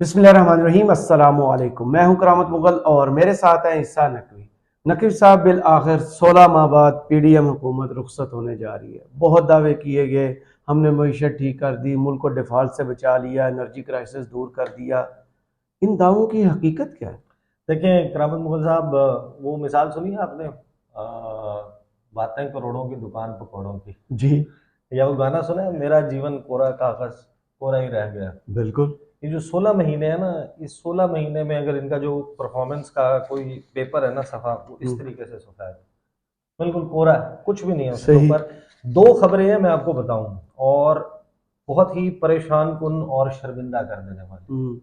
बिस्मिल्लाहिर्रहमानिर्रहीम अस्सलामु अलैकुम। मैं हूं करामत मुगल और मेरे साथ हैं ईसा नकवी। नकवी साहब, बिल आखिर 16 माह बाद पीडीएम हुकूमत रुखसत होने जा रही है। बहुत दावे किए गए, हमने मईशत ठीक कर दी, मुल्क को डिफॉल्ट से बचा लिया, एनर्जी क्राइसिस दूर कर दिया। इन दावों की हकीकत क्या है? देखें करामत मुगल साहब, वो मिसाल सुनी है आपने? बातें करोड़ों की दुकान पकौड़ों की। जी या वो गाना सुना है, मेरा जीवन कोरा कागज कोरा ही रह गया। बिल्कुल। ये जो 16 महीने है ना, इस 16 महीने में अगर इनका जो परफॉर्मेंस का कोई पेपर है ना, सफा, वो इस तरीके से छपा है। बिल्कुल कोरा है, कुछ भी नहीं है उसके सही। ऊपर। दो खबरें हैं, मैं आपको बताऊं, और बहुत ही परेशान कुन और शर्मिंदा कर देने वाली। हम्म।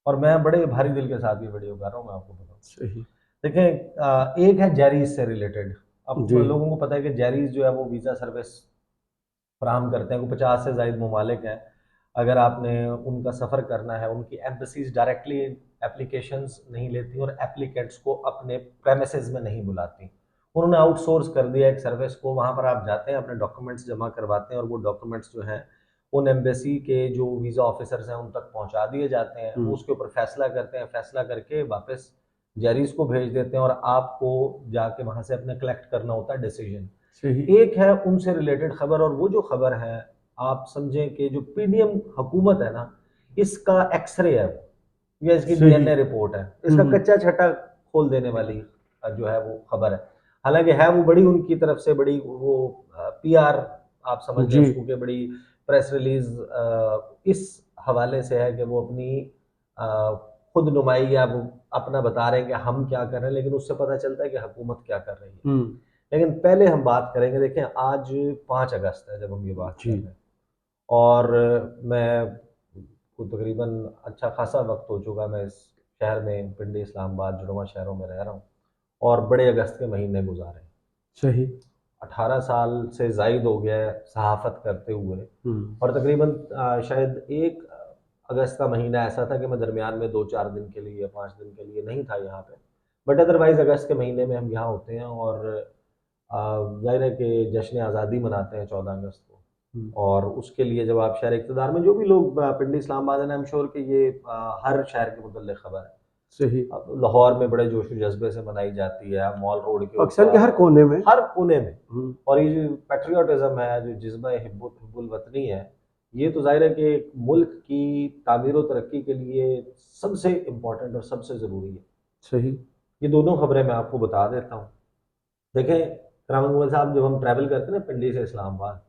और मैं बड़े भारी दिल के साथ ये वीडियो कर रहा हूँ, मैं आपको बताऊं। सही। देखें, एक है जेरीज से रिलेटेड। अब जी। लोगों को पता है कि जेरीज जो है वो वीज़ा सर्विस फराहम करते हैं। वो 50 से ज़ायद ममालिक हैं। अगर आपने उनका सफ़र करना है, उनकी एम्बेसीज डायरेक्टली एप्लीकेशंस नहीं लेती और एप्लीकेंट्स को अपने प्रेमिसेस में नहीं बुलाती। उन्होंने आउटसोर्स कर दिया एक सर्विस को। वहाँ पर आप जाते हैं, अपने डॉक्यूमेंट्स जमा करवाते हैं, और वो डॉक्यूमेंट्स जो हैं उन एम्बेसी के जो वीज़ा ऑफिसर्स हैं उन तक पहुँचा दिए जाते हैं। वो उसके ऊपर फैसला करते हैं, फैसला करके वापस जेरीज को भेज देते हैं, और आपको जाके वहाँ से अपने कलेक्ट करना होता है डिसीजन। सही। एक है उनसे रिलेटेड खबर, और वो जो खबर है, आप समझें कि जो पीडीएम हुकूमत है ना, इसका एक्सरे है वो, या इसकी सही। डीएनए रिपोर्ट है, इसका कच्चा छट्टा खोल देने वाली जो है वो खबर है। हालांकि है वो बड़ी उनकी तरफ से बड़ी वो पीआर, आप समझ लें जी। उसको, कि बड़ी प्रेस रिलीज इस हवाले से है कि वो अपनी अ, खुद नुमाई, या वो अपना बता रहे हैं कि हम क्या कर रहे हैं, लेकिन उससे पता चलता है कि हुकूमत क्या कर रही है। हम्म। लेकिन पहले हम बात करेंगे, देखें आज 5 अगस्त है जब हम ये बात जी। कर रहे हैं। और मैं को तकरीबन अच्छा खासा वक्त हो चुका, मैं इस शहर में, पिंडी, इस्लामाबाद, जुड़वा शहरों में रह रहा हूँ, और बड़े अगस्त के महीने गुजारे। सही। 18 साल से जायद हो गया है सहाफ़त करते हुए। हम्म। और तकरीबन शायद 1 अगस्त का महीना ऐसा था कि मैं दरमियान में 2-4 दिन के लिए या 5 दिन के लिए नहीं था यहाँ पे। बट अदरवाइज़ अगस्त के महीने में हम यहाँ होते हैं, और ज़ाहिर है कि जश्न आज़ादी मनाते हैं 14 अगस्त को। हम्म। और उसके लिए जब आप शहर इक़्तिदार में, जो भी लोग पिंडी इस्लामाबाद है, आई एम श्योर कि ये हर शहर के मुतल्लिक़ ख़बर है। सही। अब लाहौर में बड़े जोश व जज्बे से मनाई जाती है, मॉल रोड के पाकिस्तान के हर ऊपर, कोने में। हर कोने में। हम्म। और ये जो पैट्रियोटिज़्म है, जो जज्बा हिब्बुल वतनी है, ये तो ज़ाहिर है कि एक मुल्क की तामीर व तरक्की के लिए सबसे इम्पोर्टेंट और सबसे ज़रूरी है। सही। ये दोनों खबरें मैं आपको बता देता हूँ। देखें करामत मुगल साहब, जब हम ट्रैवल करते हैं ना पिंडी से इस्लामाबाद,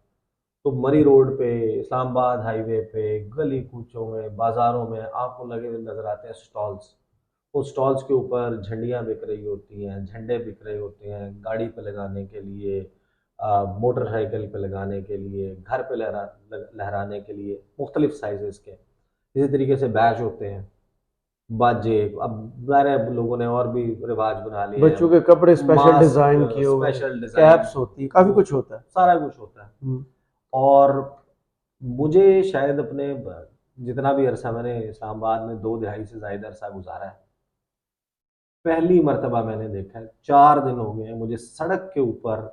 तो मरी रोड पे, इस्लामाबाद हाईवे पे, गली कूचों में, बाज़ारों में आपको लगे हुए नज़र आते हैं स्टॉल्स। उस स्टॉल्स के ऊपर झंडियाँ बिक रही होती हैं, झंडे बिक रहे होते हैं, गाड़ी पे लगाने के लिए, मोटरसाइकिल पे लगाने के लिए, घर पे लहराने के लिए, मुख्तलिफ साइज़ेस के। इसी तरीके से बैच होते हैं, बाजे। अब ज़ाहिर है लोगों ने और भी रिवाज बना लिए हैं, बच्चों के कपड़े स्पेशल मास्क, डिजाइन किए हुए, स्पेशल डिज़ाइन, कैप्स होती, काफी वो कुछ होता है। सारा कुछ होता है। हम्म। और मुझे शायद अपने जितना भी अरसा मैंने इस्लामाबाद में, 2 दिहाई से ज़ायद अरसा गुजारा है, पहली मर्तबा मैंने देखा है, 4 दिन हो गए हैं मुझे सड़क के ऊपर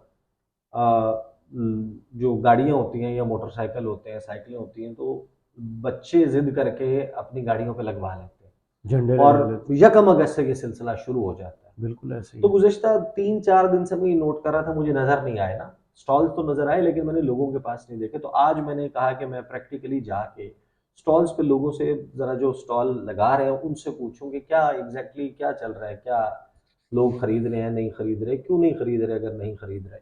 जो गाड़ियाँ होती हैं या मोटरसाइकिल होते हैं, साइकिलें होती हैं, तो बच्चे जिद करके अपनी गाड़ियों पे लगवा लेते हैं। झंडे और लगा लेते। 1 अगस्त से ये सिलसिला शुरू हो जाता है। बिल्कुल ऐसे ही तो है। गुज़िश्ता 3-4 दिन से मैं ये नोट कर रहा था, मुझे नज़र नहीं आए ना, स्टॉल्स तो नज़र आए, लेकिन मैंने लोगों के पास नहीं देखे। तो आज मैंने कहा कि मैं प्रैक्टिकली जाके स्टॉल्स पे लोगों से, ज़रा जो स्टॉल लगा रहे हैं उनसे पूछूं कि क्या एग्जैक्टली क्या चल रहा है, क्या लोग खरीद रहे हैं, नहीं खरीद रहे, क्यों नहीं खरीद रहे, अगर नहीं खरीद रहे।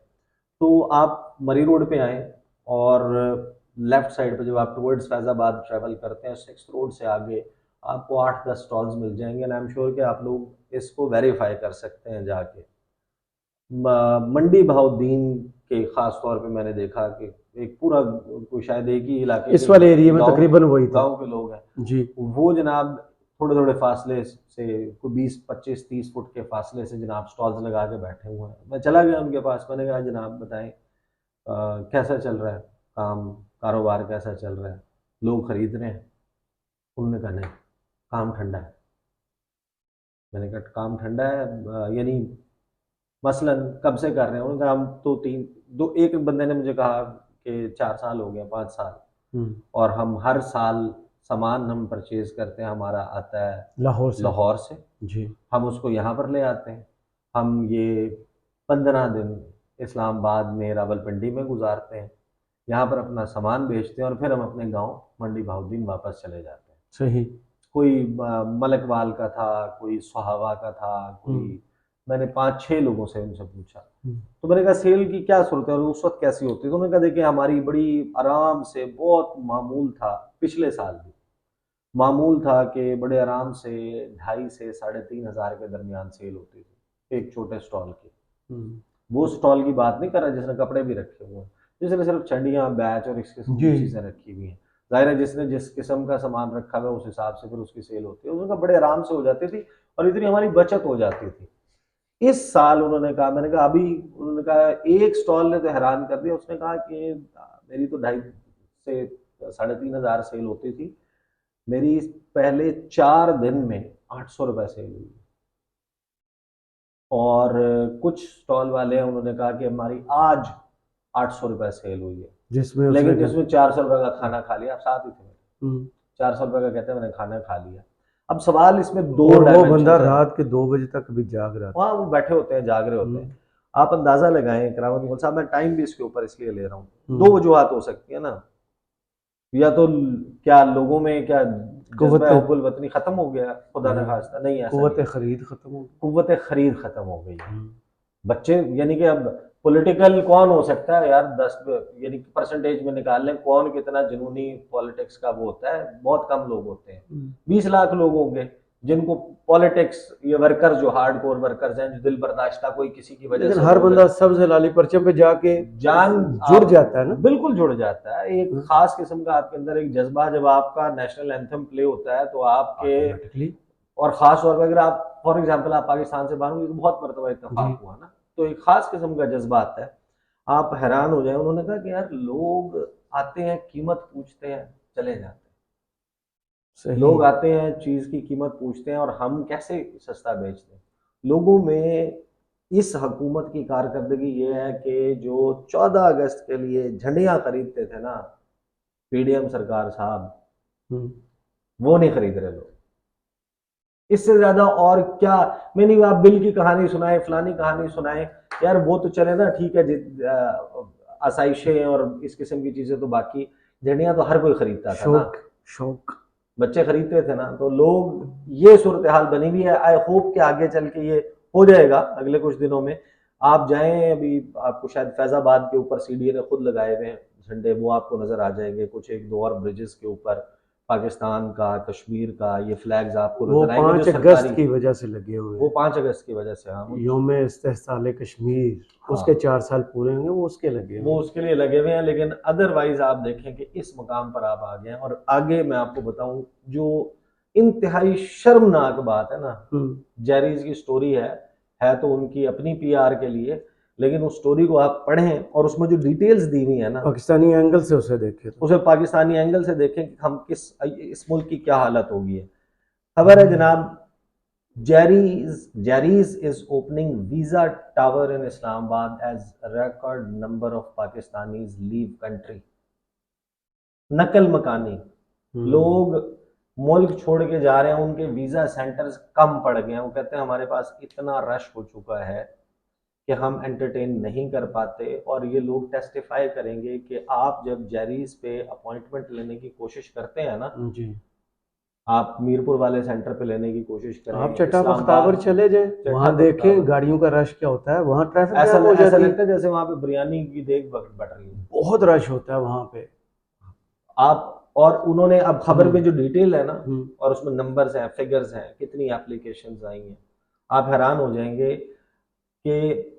तो आप मरी रोड पे आएँ, और लेफ्ट साइड पे जब आप टुवर्ड्स फैज़ाबाद ट्रैवल करते हैं, 6 रोड से आगे आपको 8-10 स्टॉल्स मिल जाएंगे, एंड आई एम श्योर कि आप लोग इसको वेरीफाई कर सकते हैं जाके। मंडी बहाउद्दीन के ख़ास तौर पे मैंने देखा कि एक पूरा, कोई शायद एक ही इलाके इस के वाले एरिया में गांव तकरीबन वही था। गांव के लोग हैं। जी। वो जनाब थोड़े थोड़े फासले से, कोई 20-25-30 फुट के फासले से जनाब स्टॉल्स लगा के बैठे हुए हैं। मैं चला गया उनके पास, मैंने कहा जनाब बताएं, कैसा चल रहा है काम, कारोबार कैसा चल रहा है, लोग खरीद रहे हैं? उन्होंने कहा नहीं, काम ठंडा है। मैंने कहा काम ठंडा है, यानी मसलन कब से कर रहे हैं? उन्होंने कहा हम तो तीन दो एक बंदे ने मुझे कहा कि 4 साल हो गए, 5 साल, हम्म। और हम हर साल सामान हम परचेज करते हैं, हमारा आता है लाहौर से जी। हम उसको यहाँ पर ले आते हैं। हम ये 15 दिन इस्लामाबाद में रावलपिंडी में गुजारते हैं, यहाँ पर अपना सामान बेचते हैं और फिर हम अपने गांव मंडी बहाउद्दीन वापस चले जाते हैं। सही। कोई मलकवाल का था, कोई सुहावा का था, कोई मैंने 5-6 लोगों से उनसे पूछा। तो मैंने कहा सेल की क्या सूरत है और उस वक्त कैसी होती है? तो उन्होंने कहा देखिए हमारी बड़ी आराम से, बहुत मामूल था, पिछले साल भी मामूल था कि बड़े आराम से 2.5 से 3,500 के दरमियान सेल होती थी एक छोटे स्टॉल की। वो स्टॉल की बात नहीं कर रहा जिसने कपड़े भी रखे हुए हैं, जिसने सिर्फ चंडियाँ, बैच और इस किस्म की चीज़ें रखी हुई हैं। जाहिर है जिसने जिस किस्म का सामान रखा हुआ उस हिसाब से फिर उसकी सेल होती है। उनका बड़े आराम से हो जाती थी और इतनी हमारी बचत हो जाती थी। इस साल उन्होंने कहा, मैंने कहा अभी, उन्होंने कहा एक स्टॉल ने तो हैरान कर दिया। उसने कहा कि मेरी तो 2.5 से 3,500 सेल होती थी, मेरी पहले 4 दिन में 800 रुपए सेल हुई। और कुछ स्टॉल वाले हैं, उन्होंने कहा कि हमारी आज 800 रुपए सेल हुई है, जिसमें लेकिन जिसमें 400 रुपए का खाना खा लिया। आप साथ ही थे, 400 रुपए का कहते हैं मैंने खाना खा लिया। अब सवाल इसमें दो और वो डायमेंशन बंदा है। रात के 2 बजे तक भी जाग रहा था। वहाँ वो बैठे होते हैं, जाग रहे होते हैं। आप अंदाजा लगाएं करामत मुगल साहब, मैं टाइम भी इसके ऊपर इसलिए ले रहा हूँ। 2 वजूहात हो सकती है ना, या तो क्या लोगों में क्या जज्बा हुब्बुल वतनी खत्म हो गया, खुदा न खास्ता, नहीं ऐसा कुव्वत नहीं, खरीद खत्म हो गई। कुव्वत खरीद खत्म हो गई है। बच्चे यानी कि अब पॉलिटिकल कौन हो सकता है यार, 10 यानी परसेंटेज में निकाल लें कौन कितना जुनूनी पॉलिटिक्स का वो होता है, बहुत कम लोग होते हैं। 20 लाख लोग होंगे जिनको पॉलिटिक्स, ये वर्कर जो हार्डकोर वर्कर्स हैं, जो दिल बर्दाश्ता कोई किसी की वजह से हर बंदा सब्ज लाली परचम पे जाके जान जुड़ जाता है ना, बिल्कुल जुड़ जाता है। एक खास किस्म का आपके अंदर एक जज्बा, जब आपका नेशनल एंथम प्ले होता है तो आपके, और खास तौर पर अगर आप फॉर एग्जांपल आप पाकिस्तान से बाहर हो, तो बहुत मरतबा इत्तेफाक हुआ ना, तो एक खास किस्म का जज्बा आता है, आप हैरान हो जाए। उन्होंने कहा कि यार लोग आते हैं, कीमत पूछते हैं, चले जाते हैं। लोग आते हैं, चीज की कीमत पूछते हैं और हम कैसे सस्ता बेचते हैं। लोगों में इस हुकूमत की कारकर्दगी ये है कि जो 14 अगस्त के लिए झंडियां खरीदते थे ना पीडीएम सरकार साहब, वो नहीं खरीद रहे लोग। इससे ज्यादा और क्या, मैंने आप बिल की कहानी सुनाए, फलानी कहानी सुनाए, यार वो तो चले ना, ठीक है, आसाइशें और इस किस्म की चीजें, तो बाकी झंडियां तो हर कोई खरीदता था ना, शौक बच्चे खरीदते थे ना, तो लोग, ये सूरत हाल बनी हुई है। आई होप कि आगे चल के ये हो जाएगा अगले कुछ दिनों में। आप जाएं, अभी आपको शायद फैजाबाद के ऊपर सीडीए ने खुद लगाए हुए हैं झंडे, वो आपको नजर आ जाएंगे। कुछ 1-2 और ब्रिजेस के ऊपर पाकिस्तान का, कश्मीर का ये फ्लैग्स आपको नजर आएंगे। 5 अगस्त की वजह से लगे हुए, वो 5 अगस्त की वजह से, हाँ, यौम इस्तेहसाल कश्मीर, उसके 4 साल पूरे होंगे, वो उसके लगे, वो उसके लिए लगे हुए हैं। लेकिन अदरवाइज आप देखें कि इस मुकाम पर आप आ गए हैं। और आगे मैं आपको बताऊं, जो इंतहाई शर्मनाक बात है ना, जेरीज की स्टोरी है तो उनकी अपनी पीआर के लिए, लेकिन उस स्टोरी को आप पढ़ें और उसमें जो डिटेल्स दी हुई है ना, पाकिस्तानी एंगल से उसे देखें, उसे पाकिस्तानी एंगल से देखें कि हम इस मुल्क की क्या हालत होगी है। खबर है जनाब, Jerry's is opening visa tower in Islamabad as record number of Pakistanis leave country. नकल मकानी, लोग मुल्क छोड़ के जा रहे हैं, उनके वीजा सेंटर्स कम पड़ गए हैं। वो कहते हैं हमारे पास इतना रश हो चुका है कि हम एंटरटेन नहीं कर पाते। और ये लोग टेस्टिफाई करेंगे कि आप जब जेरीज पे अपॉइंटमेंट लेने की कोशिश करते हैं ना जी, आप मीरपुर वाले सेंटर पे लेने की कोशिश करें, आप चट्टा बख्तावर चले जाए, वहां देखें गाड़ियों का रश क्या होता है, वहां ट्रैफिक ऐसा लगता है जैसे वहां पे बिरयानी की देग बढ़ रही है, बहुत रश होता है वहां पे। आप, और उन्होंने अब खबर में जो डिटेल है ना, और उसमें नंबर्स हैं, फिगर्स हैं, कितनी एप्लीकेशंस आई हैं, आप हैरान हो जाएंगे कि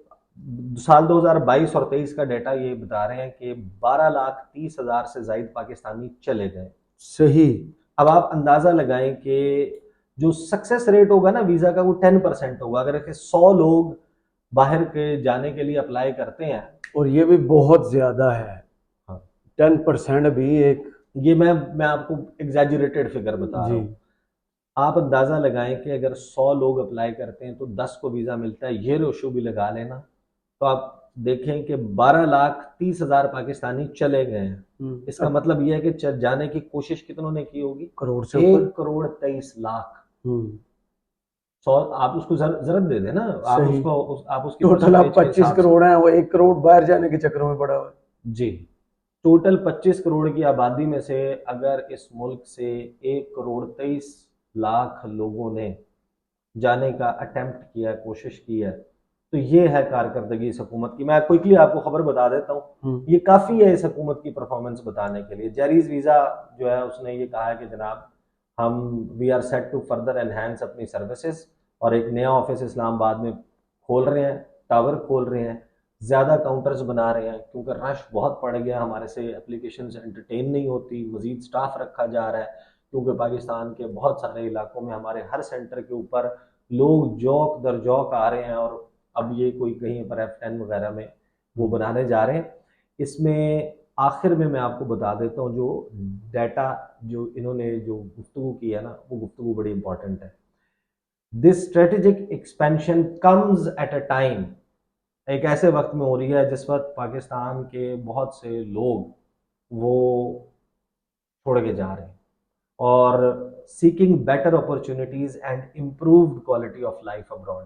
साल 2022 और 23 का डेटा ये बता रहे हैं कि 12,30,000 से ज्यादा पाकिस्तानी चले गए। सही। अब आप अंदाजा लगाएं कि जो सक्सेस रेट होगा ना वीजा का, वो 10% होगा। अगर 100 लोग बाहर के जाने के लिए अप्लाई करते हैं, और ये भी बहुत ज्यादा है, 10% भी एक, ये मैं आपको एग्जैजुरेटेड फिगर बता रहा हूँ। आप अंदाजा लगाएं कि अगर 100 लोग अप्लाई करते हैं तो 10 को वीजा मिलता है, ये रेशो भी लगा लेना, तो आप देखें कि 12,30,000 पाकिस्तानी चले गए हैं। इसका मतलब यह है कि जाने की कोशिश कितनों ने की होगी? करोड़ से ऊपर। 1,23,00,000। 100 आप उसको ज़रब दे दें ना, आप सही। उसको आप उसकी टोटल अब परसेंटेज के 25 हिसाब से। करोड़ हैं, वो 1 करोड़ बाहर जाने के चक्करों में पड़ा हुआ है। जी, टोटल 25 करोड़ की आबादी में से अगर इस मुल्क से 1,23,00,000 लोगों ने जाने का अटेम्प्ट किया, कोशिश की है, तो ये है कारकर्दगी इस हुकूमत की। मैं क्विकली आपको खबर बता देता हूँ, ये काफ़ी है इस हुकूमत की परफॉर्मेंस बताने के लिए। जेरीज वीज़ा जो है उसने ये कहा है कि जनाब हम we are set to further enhance अपनी सर्विसेज, और एक नया ऑफिस इस्लामाबाद में खोल रहे हैं, टावर खोल रहे हैं, ज़्यादा काउंटर्स बना रहे हैं, क्योंकि रश बहुत बढ़ गया, हमारे से एप्लीकेशंस एंटरटेन नहीं होती, मज़ीद स्टाफ रखा जा रहा है, क्योंकि पाकिस्तान के बहुत सारे इलाकों में हमारे हर सेंटर के ऊपर लोग जौक दर जौक आ रहे हैं, और अब ये कोई कहीं पर F10 वगैरह में वो बनाने जा रहे हैं। इसमें आखिर में मैं आपको बता देता हूँ, जो डाटा जो इन्होंने जो गुफ्तगू की है ना, वो गुफ्तगू बड़ी इंपॉर्टेंट है। This strategic expansion comes at a time, एक ऐसे वक्त में हो रही है जिस वक्त पाकिस्तान के बहुत से लोग वो छोड़ के जा रहे हैं, और seeking better opportunities and improved quality of life abroad.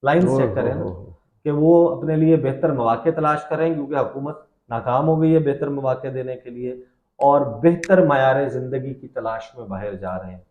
Lines check करें ना, कि वो अपने लिए बेहतर मौके तलाश करें, क्योंकि हुकूमत नाकाम हो गई है बेहतर मौके देने के लिए, और बेहतर मयार ज़िंदगी की तलाश में बाहर जा रहे हैं।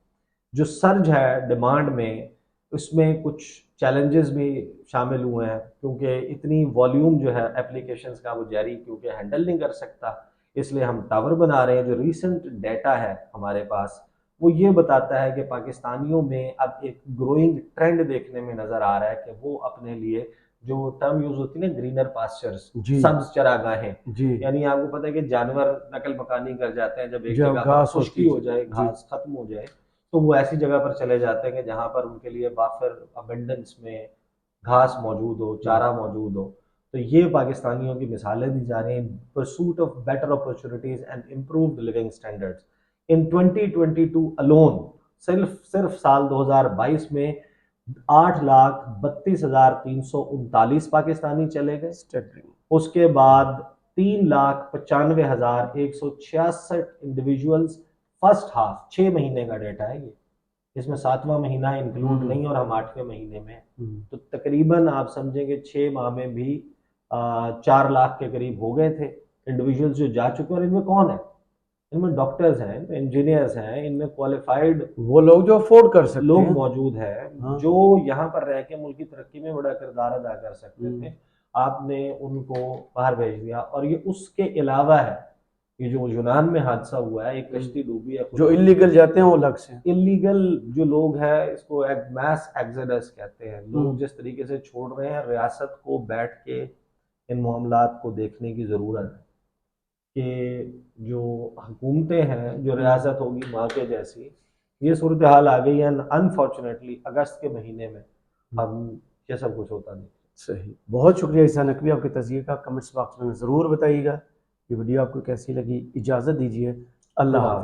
जो सर्ज है डिमांड में, उसमें कुछ चैलेंजेस भी शामिल हुए हैं, क्योंकि इतनी वॉल्यूम जो है एप्लीकेशंस का वो जारी क्योंकि हैंडल नहीं कर सकता, इसलिए हम टावर बना रहे हैं। जो रीसेंट डाटा है हमारे पास, वो ये बताता है कि पाकिस्तानियों में अब एक ग्रोइंग ट्रेंड देखने में नज़र आ रहा है कि वो अपने लिए, जो टर्म यूज होती है ना, ग्रीनर पास्चर्स, जी सब्ज चरागाहें, जी। यानी आपको पता है कि जानवर नकल मकानी कर जाते हैं, जब एक जब जगह पर घास खुश्की होती हो जी जाए, जी। घास खत्म हो जाए, तो वो ऐसी जगह पर चले जाते हैं कि जहाँ पर उनके लिए वाफिर अबेंडेंस में घास मौजूद हो, चारा मौजूद हो। तो ये पाकिस्तानियों की मिसालें दी जा रही हैं, pursuit of better opportunities and improved living standards. In 2022 alone, सिर्फ सिर्फ साल 2022 में 8,32,339 पाकिस्तानी चले गए। उसके बाद 3,95,166 इंडिविजुअल्स फर्स्ट हाफ, 6 महीने का डेटा है ये, इसमें 7वां महीना इंक्लूड नहीं, और हम 8वें महीने में, तो तकरीबन आप समझेंगे 6 माह में भी 4 लाख के करीब हो गए थे इंडिविजुअल्स जो जा चुके हैं। और इनमें कौन है? इनमें डॉक्टर्स हैं, इनमें इंजीनियर्स हैं, इनमें क्वालिफाइड वो लोग जो अफोर्ड कर सकते लोग हैं। मौजूद हैं, हाँ। जो यहाँ पर रह के मुल्क की तरक्की में बड़ा किरदार अदा कर सकते थे, आपने उनको बाहर भेज दिया। और ये उसके अलावा है, ये जो यूनान में हादसा हुआ है, एक कश्ती डूबी है, जो इलीगल जाते हैं वो अलग से। इलीगल जो लोग हैं, इसको एक मैस एक्सोडस कहते हैं। लोग जिस तरीके से छोड़ रहे हैं, रियासत को बैठ के इन मामलात को देखने की ज़रूरत है कि जो हुकूमतें हैं, जो रियासत होगी माँ के जैसी, ये सूरत हाल आ गई है। अनफॉर्चुनेटली अगस्त के महीने में हम ये सब कुछ होता नहीं। सही, बहुत शुक्रिया ईसा नकवी आपके तज़किए का। कमेंट्स बॉक्स में ज़रूर बताइएगा ये वीडियो आपको कैसी लगी। इजाज़त दीजिए, अल्लाह हाफ़िज़।